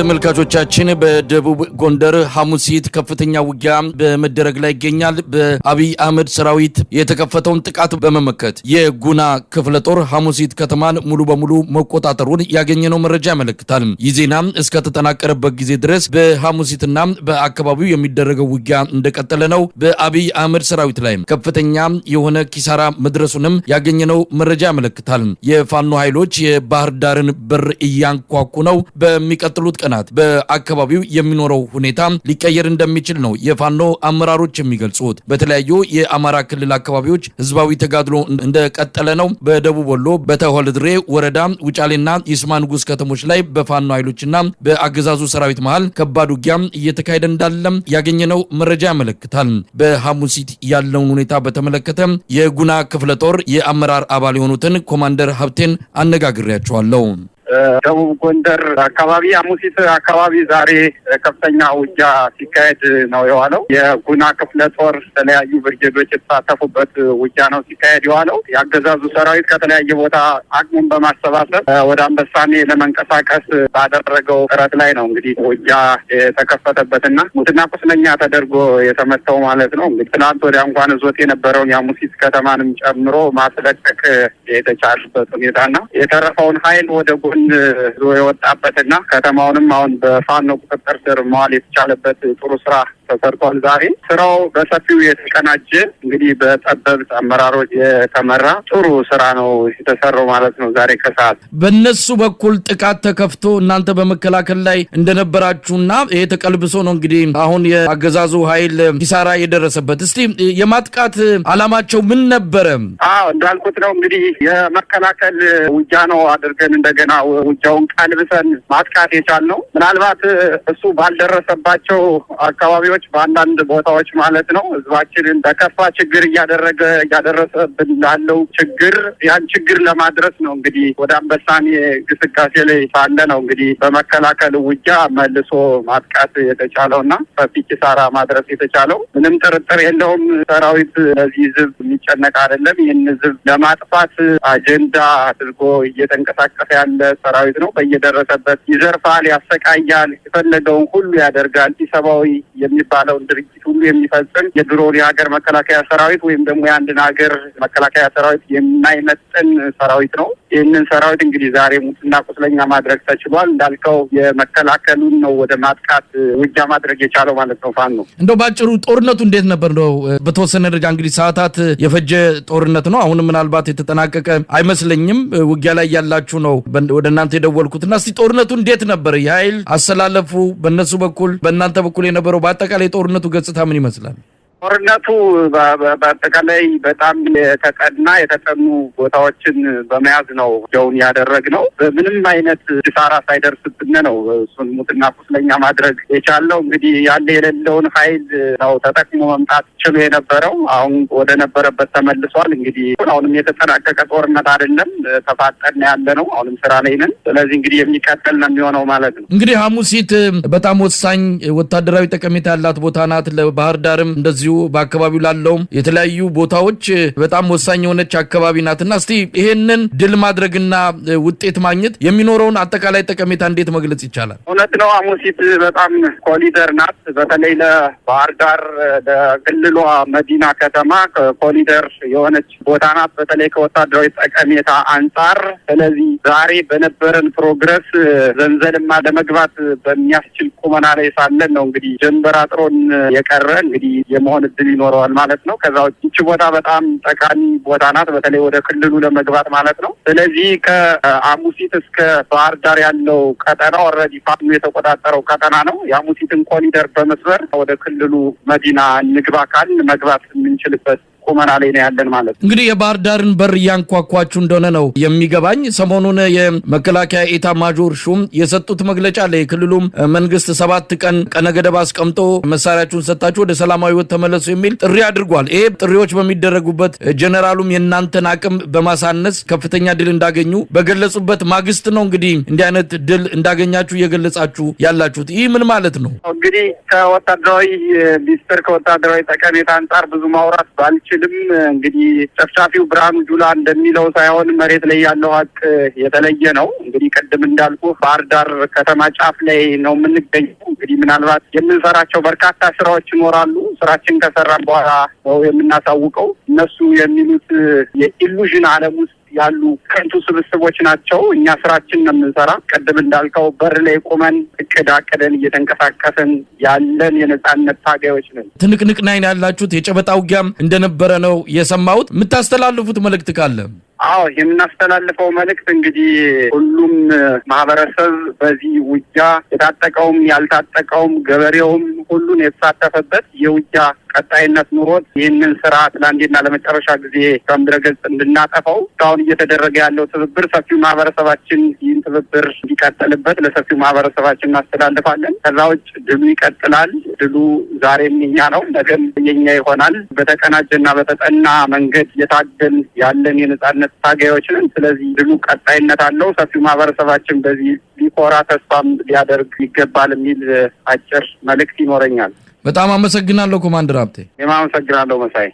መልካቾቻችን በደቡብ ጎንደር ሐሙሲት ከፍተኛ ውጊያ በመደረግ ላይ ይገኛል። በአብይ አህመድ ሰራዊት የተከፈተውን ጥቃት በመመከት የጉና ክፍለ ጦር ሐሙሲት ከተማን ሙሉ በሙሉ መቆጣጠሩን ያገኘነው መረጃ ያመለክታል። ይህ ዜና እስከ ተጠናቀረበት ጊዜ ድረስ በሐሙሲትና በአካባቢው የሚደረገው ውጊያ እንደቀጠለ ነው። በአብይ አህመድ ሰራዊት ላይ ከፍተኛ የሆነ ኪሳራ መድረሱንም ያገኘነው መረጃ ያመለክታል። የፋኖ ኃይሎች የባህር ዳርን በር እያንኳኩ ነው። በሚቀጥሉት ቀናት በአካባቢው የሚኖረው ሁኔታ ሊቀየር እንደሚችል ነው የፋኖ አመራሮች የሚገልጹት። በተለያዩ የአማራ ክልል አካባቢዎች ህዝባዊ ተጋድሎ እንደቀጠለ ነው። በደቡብ ወሎ በተሆልድሬ ወረዳ ውጫሌና ይስማ ንጉስ ከተሞች ላይ በፋኖ ኃይሎችና በአገዛዙ ሰራዊት መሃል ከባድ ውጊያ እየተካሄደ እንዳለም ያገኘነው መረጃ ያመለክታል። በሐሙሲት ያለውን ሁኔታ በተመለከተ የጉና ክፍለ ጦር የአመራር አባል የሆኑትን ኮማንደር ሀብቴን አነጋግሬያቸዋለሁ። ደቡብ ጎንደር አካባቢ ሐሙሲት አካባቢ ዛሬ ከፍተኛ ውጊያ ሲካሄድ ነው የዋለው። የጉና ክፍለ ጦር የተለያዩ ብርጌዶች የተሳተፉበት ውጊያ ነው ሲካሄድ የዋለው። የአገዛዙ ሰራዊት ከተለያየ ቦታ አቅሙን በማሰባሰብ ወደ አንበሳሜ ለመንቀሳቀስ ባደረገው ጥረት ላይ ነው እንግዲህ ውጊያ የተከፈተበትና ሙትና ቁስለኛ ተደርጎ የተመታው ማለት ነው። እንግዲህ ትናንት ወዲያ እንኳን ዞት የነበረውን የሐሙሲት ከተማንም ጨምሮ ማስለቀቅ የተቻለበት ሁኔታና የተረፈውን ኃይል ወደ ጎን የወጣበትና ከተማውንም አሁን በፋኖ ቁጥጥር ስር መዋል የተቻለበት ጥሩ ስራ ተሰርቷል። ዛሬ ስራው በሰፊው የተቀናጀ እንግዲህ በጠበብት አመራሮች የተመራ ጥሩ ስራ ነው የተሰራው ማለት ነው። ዛሬ ከሰዓት በእነሱ በኩል ጥቃት ተከፍቶ እናንተ በመከላከል ላይ እንደነበራችሁና ይሄ ተቀልብሶ ነው እንግዲህ አሁን የአገዛዙ ኃይል ኪሳራ የደረሰበት። እስቲ የማጥቃት አላማቸው ምን ነበረ? እንዳልኩት ነው እንግዲህ የመከላከል ውጊያ ነው አድርገን እንደገና ውጊያውን ቀልብሰን ማጥቃት የቻልነው። ምናልባት እሱ ባልደረሰባቸው አካባቢዎች በአንዳንድ ቦታዎች ማለት ነው ህዝባችንን በከፋ ችግር እያደረሰብን ላለው ችግር ያን ችግር ለማድረስ ነው እንግዲህ ወደ አንበሳሜ ግስጋሴ ላይ ሳለ ነው እንግዲህ በመከላከል ውጊያ መልሶ ማጥቃት የተቻለውና ሰፊ ኪሳራ ማድረስ የተቻለው። ምንም ጥርጥር የለውም ሰራዊት ለዚህ ህዝብ የሚጨነቅ አይደለም። ይህን ህዝብ ለማጥፋት አጀንዳ አድርጎ እየተንቀሳቀሰ ያለ ሰራዊት ነው። በየደረሰበት ይዘርፋል፣ ያሰቃያል፣ የፈለገውን ሁሉ ያደርጋል። ኢሰብአዊ የሚባለውን ድርጊት ሁሉ የሚፈጽም የድሮን የሀገር መከላከያ ሰራዊት ወይም ደግሞ የአንድን ሀገር መከላከያ ሰራዊት የማይመጥን ሰራዊት ነው። ይህንን ሰራዊት እንግዲህ ዛሬ ሙትና ቁስለኛ ማድረግ ተችሏል። እንዳልከው የመከላከሉን ነው ወደ ማጥቃት ውጊያ ማድረግ የቻለው ማለት ነው ፋኖ። እንደው ባጭሩ ጦርነቱ እንዴት ነበር? ነው በተወሰነ ደረጃ እንግዲህ ሰዓታት የፈጀ ጦርነት ነው። አሁን ምናልባት የተጠናቀቀ አይመስለኝም። ውጊያ ላይ ያላችሁ ነው ወደ እናንተ የደወልኩትና እስቲ ጦርነቱ እንዴት ነበር? የኃይል አሰላለፉ በእነሱ በኩል በእናንተ በኩል የነበረው በአጠቃላይ ጦርነቱ ገጽታ ምን ይመስላል? ጦርነቱ በአጠቃላይ በጣም የተጠኑ ቦታዎችን በመያዝ ነው ውጊያውን ያደረግነው። ምንም አይነት ኪሳራ ሳይደርስብን ነው እሱን ሙትና ቁስለኛ ማድረግ የቻልነው። እንግዲህ ያለ የሌለውን ኃይል ነው ተጠቅሞ መምጣት ችሎ የነበረው። አሁን ወደ ነበረበት ተመልሷል። እንግዲህ አሁንም የተጠናቀቀ ጦርነት አይደለም፣ ተፋጠን ያለ ነው። አሁንም ስራ ላይ ነን። ስለዚህ እንግዲህ የሚቀጥል ነው የሚሆነው ማለት ነው። እንግዲህ ሐሙሲት በጣም ወሳኝ ወታደራዊ ጠቀሜታ ያላት ቦታ ናት። ለባህር ዳርም እንደዚህ በአካባቢው ላለው የተለያዩ ቦታዎች በጣም ወሳኝ የሆነች አካባቢ ናትና እስቲ ይሄንን ድል ማድረግና ውጤት ማግኘት የሚኖረውን አጠቃላይ ጠቀሜታ እንዴት መግለጽ ይቻላል? እውነት ነው ሐሙሲት በጣም ኮሊደር ናት። በተለይ ለባህር ዳር ለክልሏ መዲና ከተማ ኮሊደር የሆነች ቦታ ናት፣ በተለይ ከወታደራዊ ጠቀሜታ አንጻር። ስለዚህ ዛሬ በነበረን ፕሮግረስ ዘንዘልማ ለመግባት በሚያስችል ቁመና ላይ ሳለን ነው እንግዲህ ጀንበር አጥሮን የቀረ እንግዲህ የመሆን እድል ይኖረዋል ማለት ነው። ከዛ ውጭ ቦታ በጣም ጠቃሚ ቦታ ናት፣ በተለይ ወደ ክልሉ ለመግባት ማለት ነው። ስለዚህ ከሐሙሲት እስከ ባህር ዳር ያለው ቀጠና ኦልሬዲ ፋኖ የተቆጣጠረው ቀጠና ነው። የሐሙሲትን ኮሪደር በመስበር ወደ ክልሉ መዲና እንግባ ካልን መግባት የምንችልበት ቁመና ላይ ነው ያለን ማለት ነው። እንግዲህ የባህር ዳርን በር እያንኳኳችሁ እንደሆነ ነው የሚገባኝ። ሰሞኑን የመከላከያ ኤታ ማጆር ሹም የሰጡት መግለጫ ላይ ክልሉም መንግስት 7 ቀን ቀነ ገደብ አስቀምጦ መሳሪያችሁን ሰጣችሁ ወደ ሰላማዊ ህይወት ተመለሱ የሚል ጥሪ አድርጓል። ይሄ ጥሪዎች በሚደረጉበት ጀነራሉም የናንተን አቅም በማሳነስ ከፍተኛ ድል እንዳገኙ በገለጹበት ማግስት ነው እንግዲህ እንዲህ አይነት ድል እንዳገኛችሁ እየገለጻችሁ ያላችሁት። ይህ ምን ማለት ነው? እንግዲህ ከወታደራዊ ሚኒስትር ከወታደራዊ ጠቀሜታ አንጻር ብዙ ማውራት ባልችል ባልችልም እንግዲህ ጨፍጫፊው ብርሃኑ ጁላ እንደሚለው ሳይሆን መሬት ላይ ያለው ሀቅ የተለየ ነው። እንግዲህ ቅድም እንዳልኩ ባህር ዳር ከተማ ጫፍ ላይ ነው የምንገኘው። እንግዲህ ምናልባት የምንሰራቸው በርካታ ስራዎች ይኖራሉ። ስራችን ከሰራን በኋላ ነው የምናሳውቀው። እነሱ የሚሉት የኢሉዥን ዓለም ውስጥ ያሉ ከንቱ ስብስቦች ናቸው። እኛ ስራችን ነው የምንሰራ። ቅድም እንዳልከው በር ላይ ቆመን እቅድ አቅደን እየተንቀሳቀስን ያለን የነጻነት ታጋዮች ነን። ትንቅንቅ ላይ ያላችሁት የጨበጣ ውጊያም እንደነበረ ነው የሰማሁት። የምታስተላልፉት መልእክት ካለ? አዎ የምናስተላልፈው መልእክት እንግዲህ ሁሉም ማህበረሰብ በዚህ ውጊያ የታጠቀውም ያልታጠቀውም ገበሬውም ሁሉን የተሳተፈበት የውጊያ ቀጣይነት ኑሮት ይህንን ስርዓት ለአንዴና ለመጨረሻ ጊዜ ከምድረገጽ እንድናጠፋው እስካሁን እየተደረገ ያለው ትብብር ሰፊው ማህበረሰባችን ይህን ትብብር እንዲቀጥልበት ለሰፊው ማህበረሰባችን እናስተላልፋለን። ከዛ ውጭ ድሉ ይቀጥላል። ድሉ ዛሬም የኛ ነው፣ ነገም የኛ ይሆናል። በተቀናጀና በተጠና መንገድ የታገል ያለን የነጻነት ታጋዮች ነን። ስለዚህ ድሉ ቀጣይነት አለው። ሰፊው ማህበረሰባችን በዚህ ሊኮራ ተስፋም ሊያደርግ ይገባል የሚል አጭር መልእክት ይኖረኛል። በጣም አመሰግናለሁ ኮማንደር ሀብቴ። አመሰግናለሁ መሳይ።